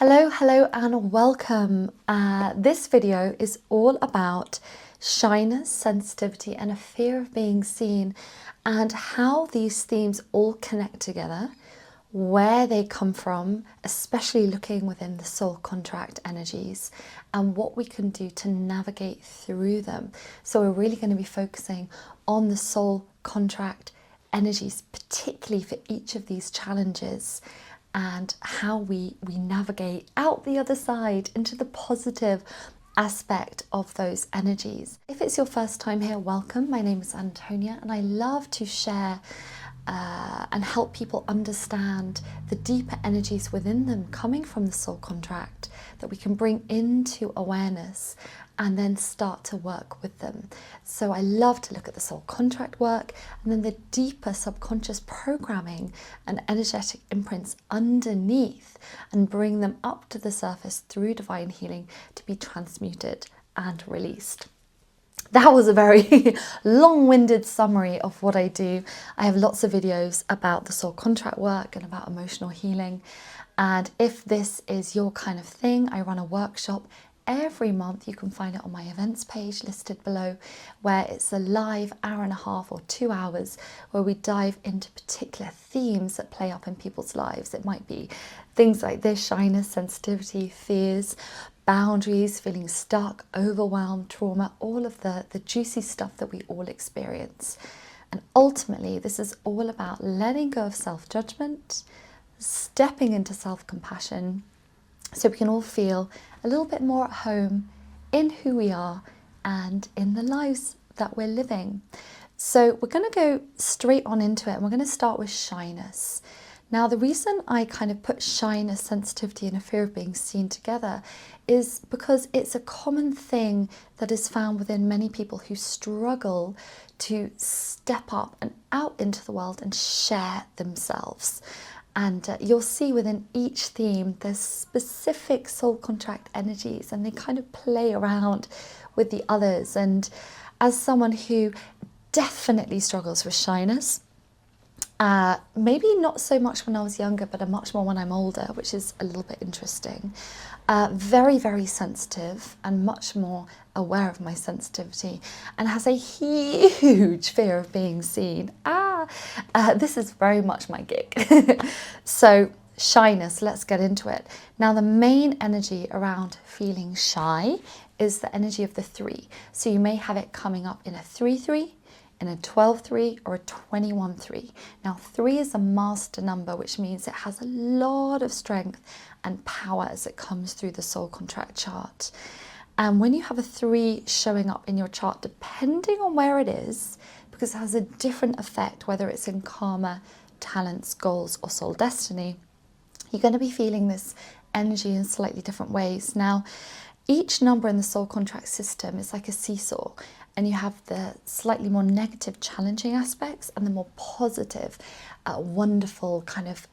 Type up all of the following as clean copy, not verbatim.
Hello and welcome. This video is all about shyness, sensitivity and a fear of being seen, and how these themes all connect together, where they come from, especially looking within the soul contract energies, and what we can do to navigate through them. So we're really going to be focusing on the soul contract energies, particularly for each of these challenges, and how we navigate out the other side into the positive aspect of those energies. If it's your first time here, welcome. My name is Antonia and I love to share and help people understand the deeper energies within them coming from the soul contract that we can bring into awareness and then start to work with them. So I love to look at the soul contract work and then the deeper subconscious programming and energetic imprints underneath and bring them up to the surface through divine healing to be transmuted and released. That was a very long-winded summary of what I do. I have lots of videos about the soul contract work and about emotional healing. And if this is your kind of thing, I run a workshop every month. You can find it on my events page listed below, where it's a live hour and a half or 2 hours where we dive into particular themes that play up in people's lives. It might be things like this: shyness, sensitivity, fears, boundaries, feeling stuck, overwhelmed, trauma, all of the juicy stuff that we all experience. And ultimately, this is all about letting go of self-judgment, stepping into self-compassion, so we can all feel a little bit more at home in who we are and in the lives that we're living. So we're going to go straight on into it, and we're going to start with shyness. Now, the reason I kind of put shyness, sensitivity and a fear of being seen together is because it's a common thing that is found within many people who struggle to step up and out into the world and share themselves. And you'll see within each theme there's specific soul contract energies, and they kind of play around with the others. And as someone who definitely struggles with shyness, maybe not so much when I was younger, but much more when I'm older, which is a little bit interesting. Very sensitive and much more aware of my sensitivity, and has a huge fear of being seen. This is very much my gig. So shyness, let's get into it. Now, the main energy around feeling shy is the energy of the 3. So you may have it coming up in a 3-3, in a 12-3 or a 21-3. Now, 3 is a master number, which means it has a lot of strength and power as it comes through the soul contract chart. And when you have a 3 showing up in your chart, depending on where it is, because it has a different effect, whether it's in karma, talents, goals or soul destiny, you're going to be feeling this energy in slightly different ways. Now, each number in the soul contract system is like a seesaw, and you have the slightly more negative, challenging aspects and the more positive, wonderful kind of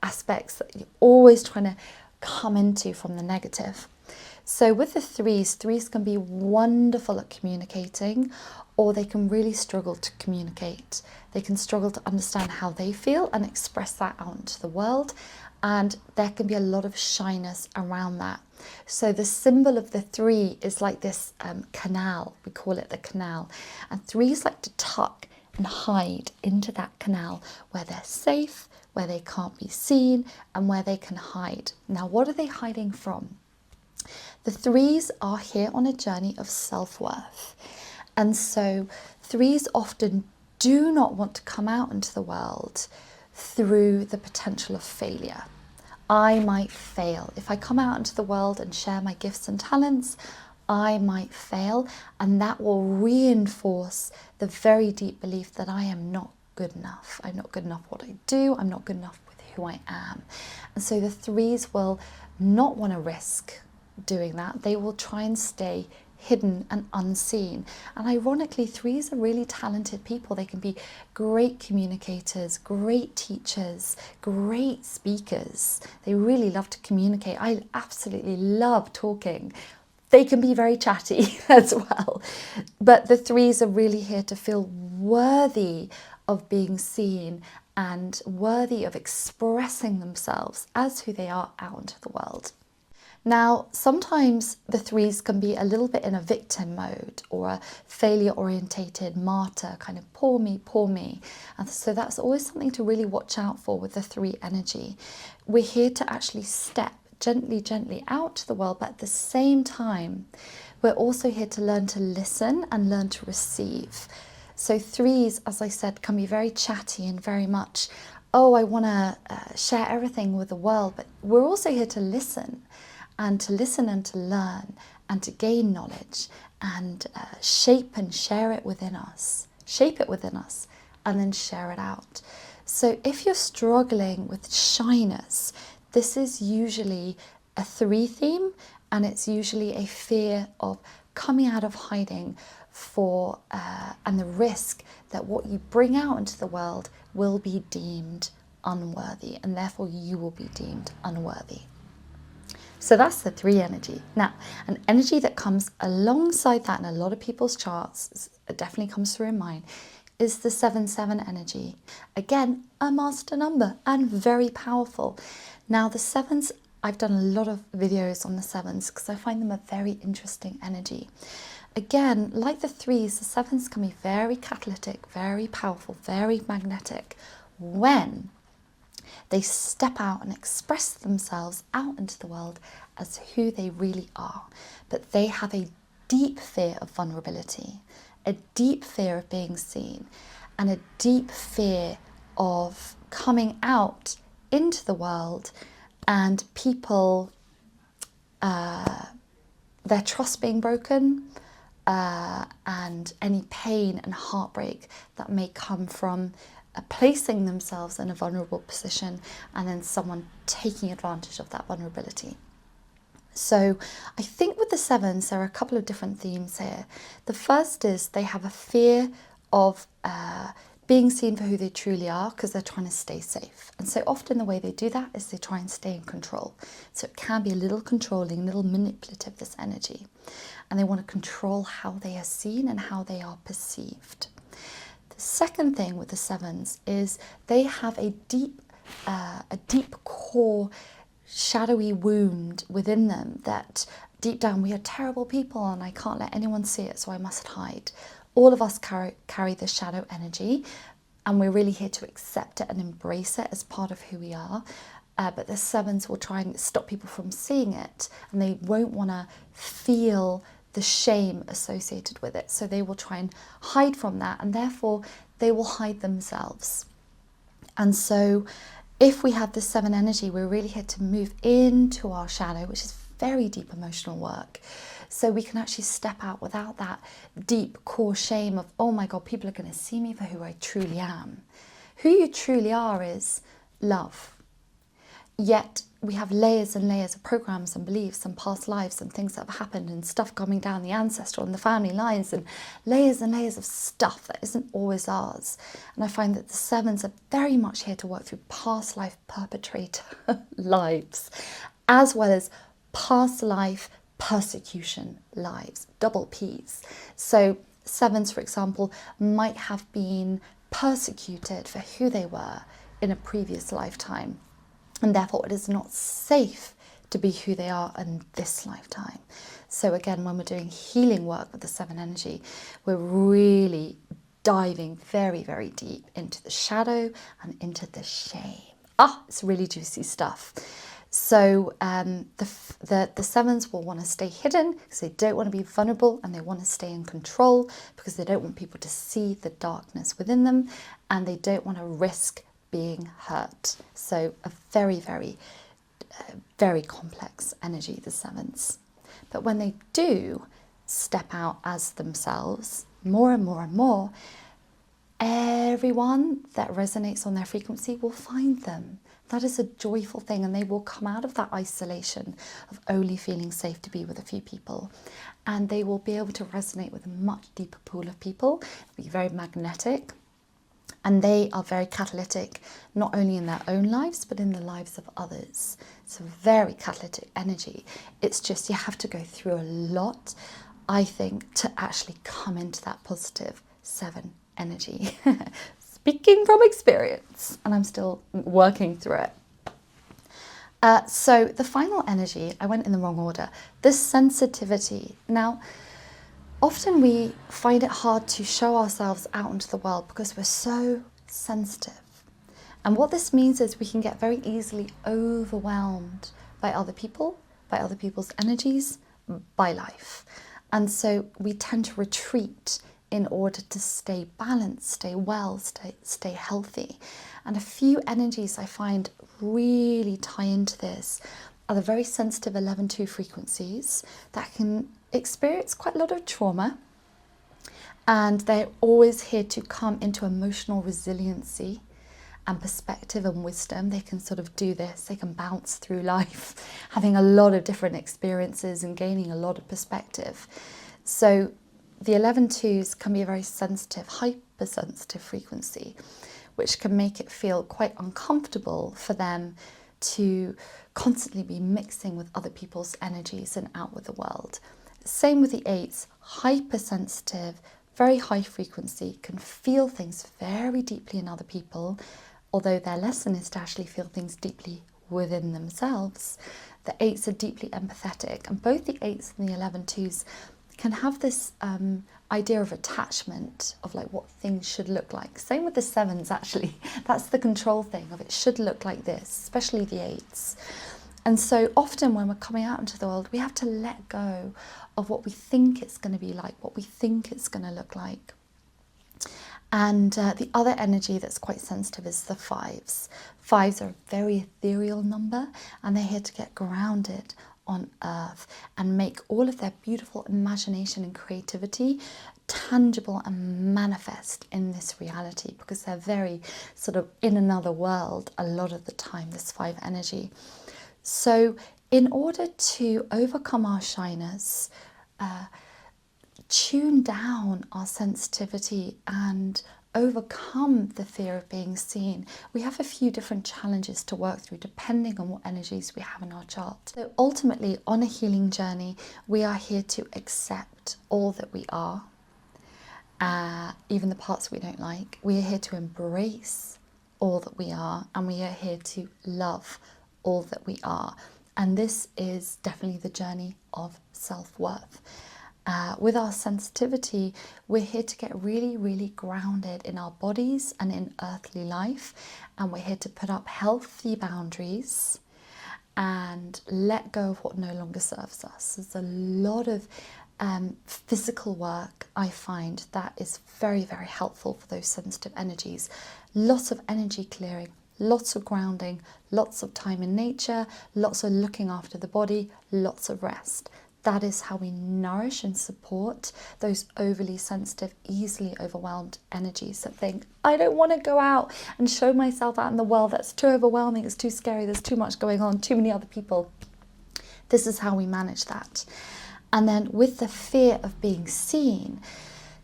aspects that you're always trying to come into from the negative. So with the 3s can be wonderful at communicating, or they can really struggle to communicate. They can struggle to understand how they feel and express that out into the world. And there can be a lot of shyness around that. So the symbol of the 3 is like this canal. We call it the canal. And 3s like to tuck and hide into that canal where they're safe, where they can't be seen, and where they can hide. Now, what are they hiding from? The 3s are here on a journey of self-worth. And so 3s often do not want to come out into the world through the potential of failure. I might fail. If I come out into the world and share my gifts and talents, I might fail, and that will reinforce the very deep belief that I am not good enough. I'm not good enough what I do. I'm not good enough with who I am. And so the 3s will not want to risk doing that. They will try and stay hidden and unseen. And ironically, 3s are really talented people. They can be great communicators, great teachers, great speakers. They really love to communicate. I absolutely love talking. They can be very chatty as well. But the 3s are really here to feel worthy of being seen and worthy of expressing themselves as who they are out into the world. Now, sometimes the threes can be a little bit in a victim mode or a failure-orientated martyr, kind of poor me. And so that's always something to really watch out for with the three energy. We're here to actually step gently out to the world, but at the same time, we're also here to learn to listen and learn to receive. So threes, as I said, can be very chatty and very much, oh, I want to share everything with the world, but we're also here to listen and to learn and to gain knowledge and shape and share it within us, and then share it out. So if you're struggling with shyness, this is usually a three theme, and it's usually a fear of coming out of hiding and the risk that what you bring out into the world will be deemed unworthy, and therefore you will be deemed unworthy. So that's the three energy. Now, an energy that comes alongside that in a lot of people's charts, it definitely comes through in mine, is the 7-7 energy. Again, a master number and very powerful. Now the sevens, I've done a lot of videos on the sevens because I find them a very interesting energy. Again, like the threes, the sevens can be very catalytic, very powerful, very magnetic when they step out and express themselves out into the world as who they really are. But they have a deep fear of vulnerability, a deep fear of being seen, and a deep fear of coming out into the world and people, their trust being broken, and any pain and heartbreak that may come from placing themselves in a vulnerable position and then someone taking advantage of that vulnerability. So I think with the sevens, there are a couple of different themes here. The first is they have a fear of being seen for who they truly are because they're trying to stay safe. And so often the way they do that is they try and stay in control. So it can be a little controlling, a little manipulative, this energy. And they want to control how they are seen and how they are perceived. The second thing with the sevens is they have a deep core shadowy wound within them that deep down we are terrible people and I can't let anyone see it, so I must hide. All of us carry the shadow energy, and we're really here to accept it and embrace it as part of who we are. But the sevens will try and stop people from seeing it, and they won't want to feel the shame associated with it. So they will try and hide from that, and therefore they will hide themselves. And so if we have this 7 energy, we're really here to move into our shadow, which is very deep emotional work. So we can actually step out without that deep core shame of, oh my God, people are going to see me for who I truly am. Who you truly are is love. Yet we have layers and layers of programs and beliefs and past lives and things that have happened and stuff coming down the ancestral and the family lines and layers of stuff that isn't always ours. And I find that the sevens are very much here to work through past life perpetrator lives, as well as past life persecution lives, double P's. So sevens, for example, might have been persecuted for who they were in a previous lifetime, and therefore it is not safe to be who they are in this lifetime. So again, when we're doing healing work with the 7 energy, we're really diving very, very deep into the shadow and into the shame. It's really juicy stuff. So the sevens will want to stay hidden because they don't want to be vulnerable, and they want to stay in control because they don't want people to see the darkness within them, and they don't want to risk being hurt. So a very, very, very complex energy, the sevens. But when they do step out as themselves more and more and more, everyone that resonates on their frequency will find them. That is a joyful thing, and they will come out of that isolation of only feeling safe to be with a few people, and they will be able to resonate with a much deeper pool of people. It'll be very magnetic, and they are very catalytic, not only in their own lives, but in the lives of others. It's a very catalytic energy. It's just you have to go through a lot, I think, to actually come into that positive 7 energy. Speaking from experience, and I'm still working through it. So the final energy, I went in the wrong order, the sensitivity. Now, often we find it hard to show ourselves out into the world because we're so sensitive. And what this means is we can get very easily overwhelmed by other people, by other people's energies, by life. And so we tend to retreat in order to stay balanced, stay well, stay healthy. And a few energies I find really tie into this are the very sensitive 11-2 frequencies that can experience quite a lot of trauma. And they're always here to come into emotional resiliency and perspective and wisdom. They can sort of do this, they can bounce through life, having a lot of different experiences and gaining a lot of perspective. So the 11-2s can be a very sensitive, hypersensitive frequency, which can make it feel quite uncomfortable for them to constantly be mixing with other people's energies and out with the world. Same with the 8s, hypersensitive, very high frequency, can feel things very deeply in other people, although their lesson is to actually feel things deeply within themselves. The 8s are deeply empathetic, and both the 8s and the 11-2s can have this idea of attachment, of like what things should look like. Same with the 7s actually. That's the control thing of it should look like this, especially the 8s. And so often when we're coming out into the world, we have to let go of what we think it's going to be like, what we think it's going to look like. And the other energy that's quite sensitive is the 5s. 5s are a very ethereal number, and they're here to get grounded on earth and make all of their beautiful imagination and creativity tangible and manifest in this reality, because they're very sort of in another world a lot of the time, this 5 energy. So in order to overcome our shyness, tune down our sensitivity and overcome the fear of being seen, we have a few different challenges to work through depending on what energies we have in our chart. So ultimately, on a healing journey, we are here to accept all that we are, even the parts we don't like. We are here to embrace all that we are, and we are here to love all that we are. And this is definitely the journey of self-worth. With our sensitivity, we're here to get really, really grounded in our bodies and in earthly life. And we're here to put up healthy boundaries and let go of what no longer serves us. There's a lot of physical work I find that is very, very helpful for those sensitive energies. Lots of energy clearing, lots of grounding, lots of time in nature, lots of looking after the body, lots of rest. That is how we nourish and support those overly sensitive, easily overwhelmed energies that think, I don't want to go out and show myself out in the world. That's too overwhelming. It's too scary. There's too much going on. Too many other people. This is how we manage that. And then with the fear of being seen,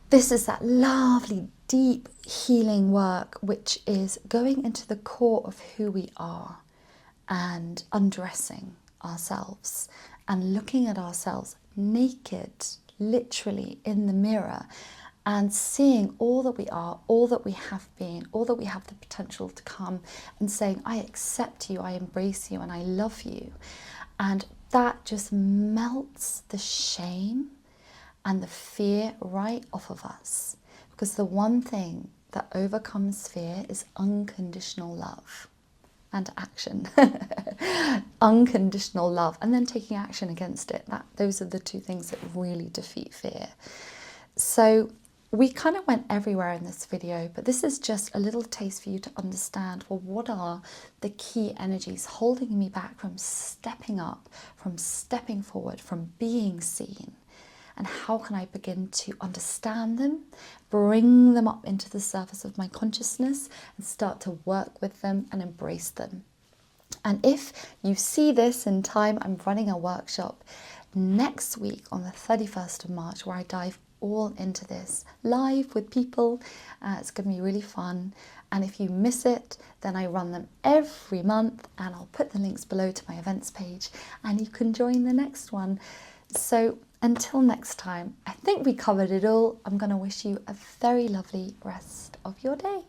this is that lovely, deep healing work, which is going into the core of who we are and undressing ourselves and looking at ourselves naked, literally in the mirror, and seeing all that we are, all that we have been, all that we have the potential to come, and saying, I accept you, I embrace you, and I love you. And that just melts the shame and the fear right off of us. Because the one thing that overcomes fear is unconditional love and action. Unconditional love, and then taking action against it. Those are the two things that really defeat fear. So we kind of went everywhere in this video, but this is just a little taste for you to understand, well, what are the key energies holding me back from stepping up, from stepping forward, from being seen? And how can I begin to understand them, bring them up into the surface of my consciousness, and start to work with them and embrace them? And if you see this in time, I'm running a workshop next week on the 31st of March where I dive all into this live with people. It's going to be really fun. And if you miss it, then I run them every month, and I'll put the links below to my events page, and you can join the next one. So until next time, I think we covered it all. I'm going to wish you a very lovely rest of your day.